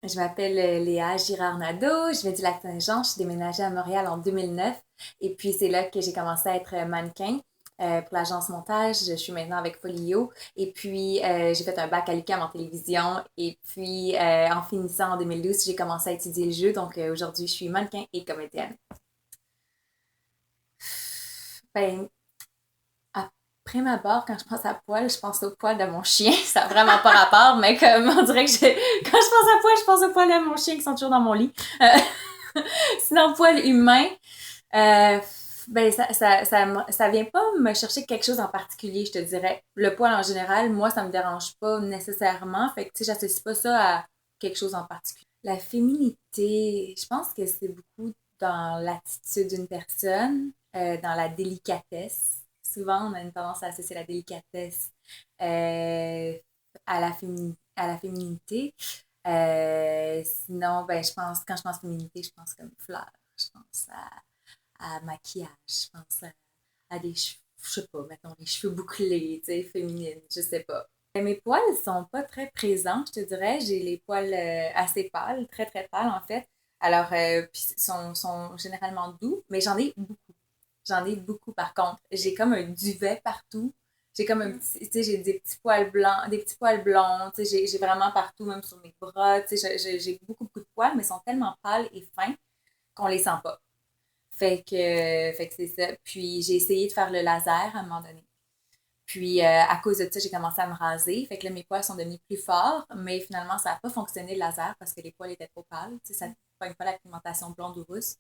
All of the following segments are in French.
Je m'appelle Léa Girard-Nadeau, je viens du Lac-Saint-Jean, je suis déménagée à Montréal en 2009 et puis c'est là que j'ai commencé à être mannequin pour l'agence montage. Je suis maintenant avec Folio et puis j'ai fait un bac à l'UQAM en télévision et puis en finissant en 2012, j'ai commencé à étudier le jeu. Donc aujourd'hui, je suis mannequin et comédienne. Ben, après ma barre, quand je pense à poil, je pense au poil de mon chien. Ça n'a vraiment pas rapport, mais comme on dirait que quand je pense à poil, je pense au poil de mon chien qui sont toujours dans mon lit. Sinon, poil humain, euh, ben ça vient pas me chercher quelque chose en particulier, je te dirais. Le poil en général, moi, ça me dérange pas nécessairement. Fait que, tu sais, j'associe pas ça à quelque chose en particulier. La féminité, je pense que c'est beaucoup dans l'attitude d'une personne, dans la délicatesse. Souvent, on a une tendance à associer la délicatesse à la féminité. Sinon, ben, quand je pense féminité, je pense comme fleurs. Je pense à maquillage. Je pense à des cheveux, je sais pas, mettons, les cheveux bouclés, tu sais, féminines, je sais pas. Mes poils sont pas très présents, je te dirais. J'ai les poils assez pâles, très très pâles en fait. Alors, puis sont généralement doux, mais j'en ai beaucoup. J'en ai beaucoup par contre. J'ai comme un duvet partout. J'ai comme un petit, tu sais, j'ai des petits poils blancs, des petits poils blonds, tu sais, j'ai vraiment partout, même sur mes bras, tu sais, j'ai beaucoup, beaucoup de poils, mais ils sont tellement pâles et fins qu'on les sent pas. Fait que c'est ça. Puis j'ai essayé de faire le laser à un moment donné. Puis à cause de ça, j'ai commencé à me raser. Fait que là, mes poils sont devenus plus forts, mais finalement, ça n'a pas fonctionné le laser parce que les poils étaient trop pâles. Tu sais, ça ne pogne pas la pigmentation blonde ou rousse.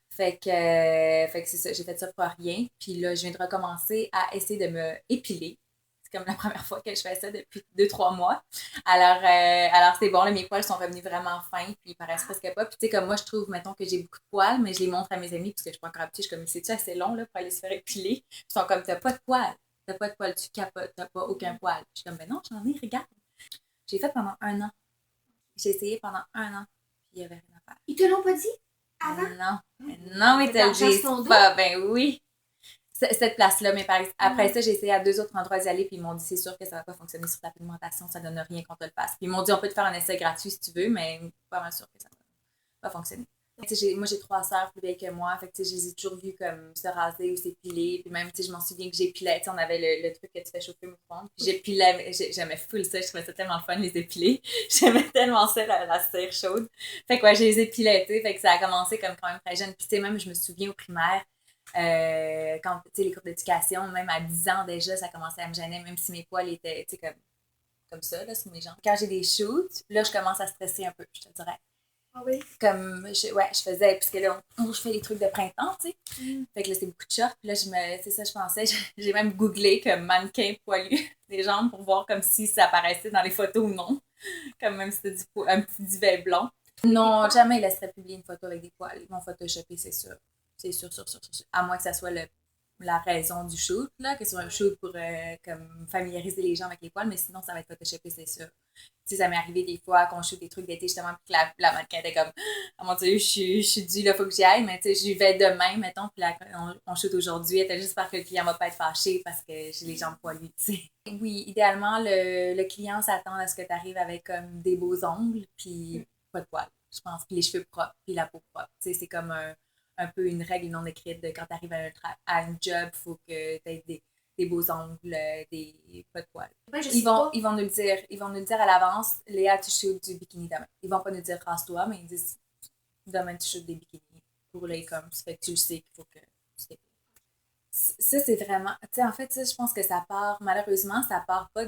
Fait que c'est ça, j'ai fait ça pour rien. Puis là, je viens de recommencer à essayer de me épiler. C'est comme la première fois que je fais ça depuis 2, 3 mois. Alors c'est bon, là, mes poils sont revenus vraiment fins, puis ils paraissent presque pas. Puis tu sais, comme moi, je trouve, mettons, que j'ai beaucoup de poils, mais je les montre à mes amis, parce que je suis pas encore habituée. Je suis comme, c'est-tu assez long, là, pour aller se faire épiler? Puis ils sont comme, t'as pas de poils. T'as pas de poils, tu capotes, t'as pas aucun poil. Puis je suis comme, ben non, j'en ai, regarde. J'ai fait pendant un an. J'ai essayé pendant un an, puis il y avait rien à faire. Ils te l'ont pas dit avant? Non, non, mais te le disent pas. Ben oui. Cette place-là, mais après ça, j'ai essayé à 2 autres endroits d'y aller, puis ils m'ont dit c'est sûr que ça va pas fonctionner sur ta pigmentation, ça donne rien qu'on te le fasse. Puis ils m'ont dit on peut te faire un essai gratuit si tu veux, mais pas mal sûr que ça va pas fonctionner. Moi, j'ai 3 sœurs plus vieilles que moi, fait que je les ai toujours vues comme se raser ou s'épiler, puis même, je m'en souviens que j'épilais, on avait le truc que tu fais chauffer au micro-ondes, puis j'épilais, j'aimais full ça, je trouvais ça tellement le fun, les épiler. J'aimais tellement ça, la cire chaude. Fait que ouais, je les épilais, tu sais, fait que ça a commencé comme quand même très jeune. Puis tu sais, même, je me souviens au primaire, quand, tu sais, les cours d'éducation, même à 10 ans déjà, ça commençait à me gêner, même si mes poils étaient, tu sais, comme ça, là, sur mes jambes. Quand j'ai des shoots, là, je commence à stresser un peu, je te dirais. Ah oui. Comme, ouais, je faisais, puisque là, je fais les trucs de printemps, tu sais. Fait que là, c'est beaucoup de shorts. Puis là, c'est ça, je pensais, j'ai même googlé comme mannequin poilu des jambes pour voir comme si ça apparaissait dans les photos ou non. Comme même si c'était un petit duvet blond. Non, jamais ils laisseraient publier une photo avec des poils. Ils vont photoshopper, c'est sûr. C'est sûr, sûr, sûr, sûr, sûr. À moins que ça soit la raison du shoot, là, que ce soit un shoot pour comme familiariser les gens avec les poils, mais sinon, ça va être photoshopé, c'est sûr. Tu sais, ça m'est arrivé des fois qu'on shoot des trucs d'été, justement, puis que la mannequin était comme, oh mon Dieu, je suis due, là, faut que j'y aille, mais tu sais, j'y vais demain, mettons, puis là, on shoot aujourd'hui, elle était juste parce que le client va pas être fâché parce que j'ai les jambes poilues, tu sais. Oui, idéalement, le client s'attend à ce que tu arrives avec comme des beaux ongles, puis pas de poils, je pense, puis les cheveux propres, puis la peau propre. Tu sais, c'est comme un peu une règle non écrite de quand tu arrives à un job, il faut que tu aies des beaux ongles, pas de poils. Ouais, Ils vont nous le dire à l'avance, Léa, tu shoots du bikini demain. Ils vont pas nous dire rase-toi, mais ils disent demain tu shoots des bikinis pour les comme, ça fait que tu le sais qu'il faut que tu t'épiles. Ça, c'est vraiment. Tu sais, en fait, ça, je pense que ça part, malheureusement, ça part pas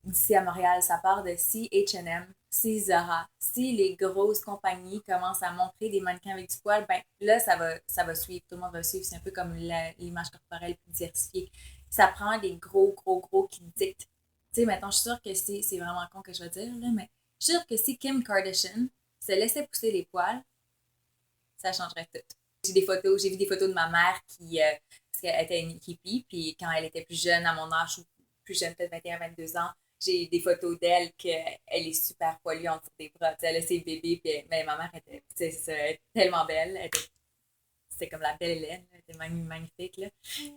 d'ici à Montréal, ça part de si H&M, si Zara, si les grosses compagnies commencent à montrer des mannequins avec du poil, ben là, ça va suivre, tout le monde va suivre. C'est un peu comme l'image corporelle diversifiée. Ça prend les gros, gros, gros qui dictent. Tu sais, maintenant, je suis sûre que c'est vraiment con que je vais dire, là, mais je suis sûre que si Kim Kardashian se laissait pousser les poils, ça changerait tout. J'ai vu des photos de ma mère parce qu'elle était une hippie, puis quand elle était plus jeune, à mon âge, ou plus jeune, peut-être 21, 22 ans, j'ai des photos d'elle qu'elle est super poilue en dessous des bras. Elle a ses bébés, puis mais ma mère était, elle était tellement belle, elle était c'était comme la belle Hélène, là, elle était magnifique, là.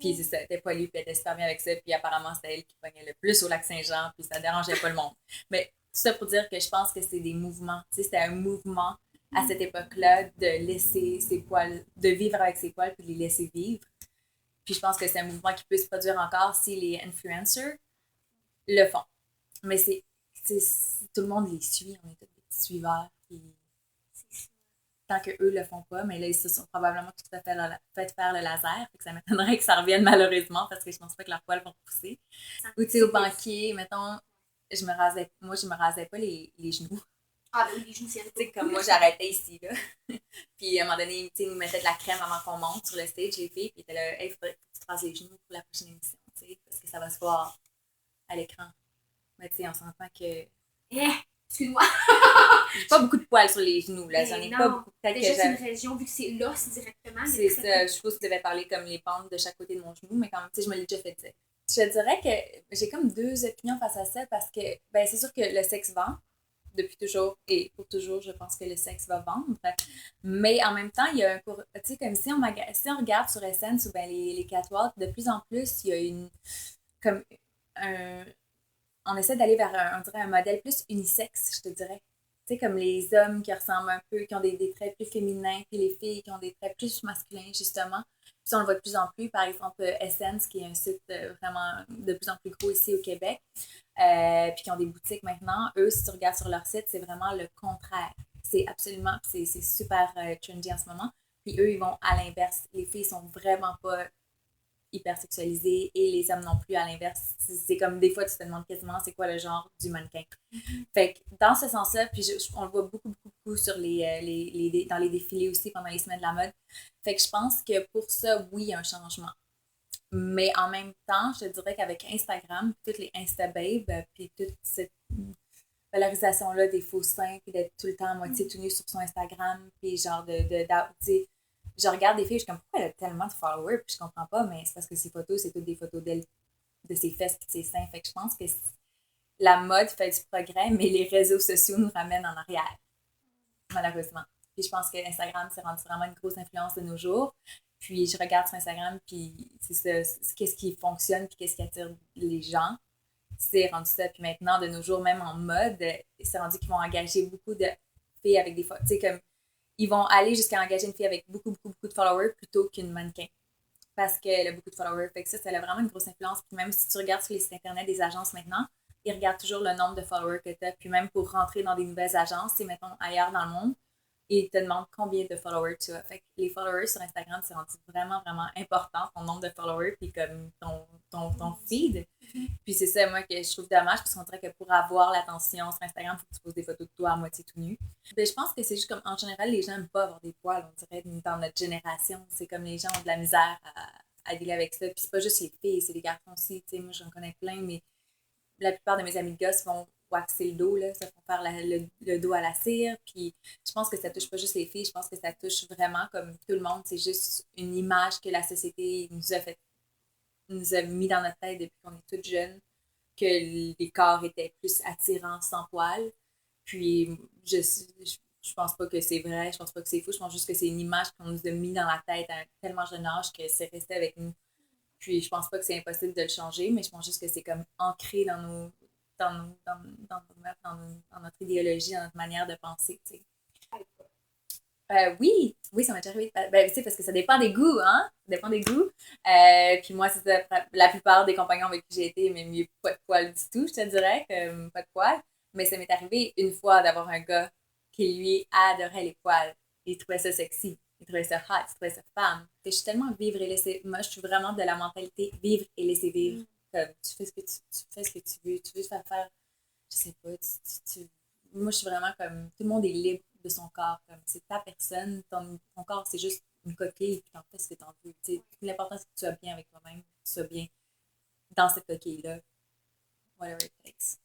Puis c'est ça, elle était poilue, puis elle était super bien avec ça, puis apparemment, c'était elle qui pognait le plus au lac Saint-Jean, puis ça dérangeait pas le monde. Mais tout ça pour dire que je pense que c'est des mouvements, tu sais, c'était un mouvement à cette époque-là de laisser ses poils, de vivre avec ses poils, puis de les laisser vivre. Puis je pense que c'est un mouvement qui peut se produire encore si les influencers le font. Mais tout le monde les suit, on est tous des petits suiveurs, puis tant qu'eux le font pas, mais là, ils se sont probablement tout à fait faire le laser, fait que ça m'étonnerait que ça revienne malheureusement, parce que je pense pas que leurs poils vont pousser. Ou tu sais, au banquier, mettons, moi je me rasais pas les genoux. Ah, ben oui, les genoux, c'est Tu sais, comme moi, j'arrêtais ici, là. Puis à un moment donné, tu sais, ils nous mettaient de la crème avant qu'on monte sur le stage, les filles, puis ils étaient là, hey, faudrait que tu te rases les genoux pour la prochaine émission, tu sais, parce que ça va se voir à l'écran. Mais tu sais, on s'entend que. Excuse-moi. J'ai pas beaucoup de poils sur les genoux, là. J'en ai pas beaucoup. Déjà, c'est une région, vu que c'est l'os directement. C'est ça. Je suppose que tu devais parler comme les pentes de chaque côté de mon genou, mais quand même, tu sais, je me l'ai déjà fait dire. Je dirais que j'ai comme deux opinions face à ça parce que, ben, c'est sûr que le sexe vend depuis toujours et pour toujours, je pense que le sexe va vendre. Mais en même temps, il y a un tu sais, comme si on regarde sur Essence ou ben les catwalks, de plus en plus, il y a comme un, on essaie d'aller vers on dirait un modèle plus unisexe, je te dirais. Tu sais, comme les hommes qui ressemblent un peu, qui ont des traits plus féminins, puis les filles qui ont des traits plus masculins, justement. Puis ça, on le voit de plus en plus. Par exemple, Essence, qui est un site vraiment de plus en plus gros ici au Québec, puis qui ont des boutiques maintenant. Eux, si tu regardes sur leur site, c'est vraiment le contraire. C'est absolument, c'est super trendy en ce moment. Puis eux, ils vont à l'inverse. Les filles sont vraiment pas hyper sexualisés et les hommes non plus à l'inverse. C'est comme des fois tu te demandes quasiment c'est quoi le genre du mannequin. Fait que dans ce sens-là, puis on le voit beaucoup sur dans les défilés aussi pendant les semaines de la mode. Fait que je pense que pour ça, oui, il y a un changement. Mais en même temps, je te dirais qu'avec Instagram, toutes les Instababes, puis toute cette valorisation-là des faux seins, puis d'être tout le temps à moitié tout nu sur son Instagram, puis genre je regarde des filles, je suis comme, pourquoi elle a tellement de followers, puis je comprends pas, mais c'est parce que ses photos, c'est toutes des photos d'elle, de ses fesses et de ses seins. Fait que je pense que la mode fait du progrès, mais les réseaux sociaux nous ramènent en arrière, malheureusement. Puis je pense que Instagram s'est rendu vraiment une grosse influence de nos jours. Puis je regarde sur Instagram, puis c'est ça, qu'est-ce qui fonctionne, puis qu'est-ce qui attire les gens. C'est rendu ça. Puis maintenant, de nos jours, même en mode, c'est rendu qu'ils vont engager beaucoup de filles avec des photos. Tu sais, comme ils vont aller jusqu'à engager une fille avec beaucoup de followers plutôt qu'une mannequin. Parce qu'elle a beaucoup de followers. Fait que ça a vraiment une grosse influence. Puis même si tu regardes sur les sites internet des agences maintenant, ils regardent toujours le nombre de followers que tu as. Puis même pour rentrer dans des nouvelles agences, c'est mettons ailleurs dans le monde, ils te demandent combien de followers tu as. Fait que les followers sur Instagram, c'est rendu vraiment important, ton nombre de followers, puis comme ton feed. Puis c'est ça, moi, que je trouve dommage, parce qu'on dirait que pour avoir l'attention sur Instagram, il faut que tu poses des photos de toi à moitié tout nu. Ben, je pense que c'est juste comme, en général, les gens n'aiment pas avoir des poils, on dirait, dans notre génération. C'est comme les gens ont de la misère à dealer avec ça. Puis c'est pas juste les filles, c'est les garçons aussi. Tu sais, moi, j'en connais plein, mais la plupart de mes amis de gosses vont waxer le dos, là, ça font faire le dos à la cire. Puis je pense que ça touche pas juste les filles, je pense que ça touche vraiment comme tout le monde. C'est juste une image que la société nous a mis dans notre tête depuis qu'on est toutes jeunes, que les corps étaient plus attirants sans poils. Puis je pense pas que c'est vrai, je pense pas que c'est fou, je pense juste que c'est une image qu'on nous a mis dans la tête à un tellement jeune âge que c'est resté avec nous. Puis je pense pas que c'est impossible de le changer, mais je pense juste que c'est comme ancré dans notre idéologie, dans notre manière de penser, tu sais. Oui, ça m'a déjà arrivé. Ben, tu sais, parce que ça dépend des goûts, hein? Ça dépend des goûts. Puis moi, c'est ça, la plupart des compagnons avec qui j'ai été, même mieux pas de poils du tout, je te dirais, comme pas de poils. Mais ça m'est arrivé une fois d'avoir un gars qui, lui, adorait les poils. Il trouvait ça sexy. Il trouvait ça hot, il trouvait ça femme. Je suis tellement vivre et laisser. Moi, je suis vraiment de la mentalité vivre et laisser vivre. Comme, tu fais ce que tu fais ce que tu veux te faire, je sais pas, moi, je suis vraiment comme, tout le monde est libre de son corps, comme, c'est ta personne, ton corps, c'est juste une coquille, puis t'en fais ce que t'en veux. L'important, c'est que tu sois bien avec toi-même, que tu sois bien dans cette coquille-là, whatever it takes.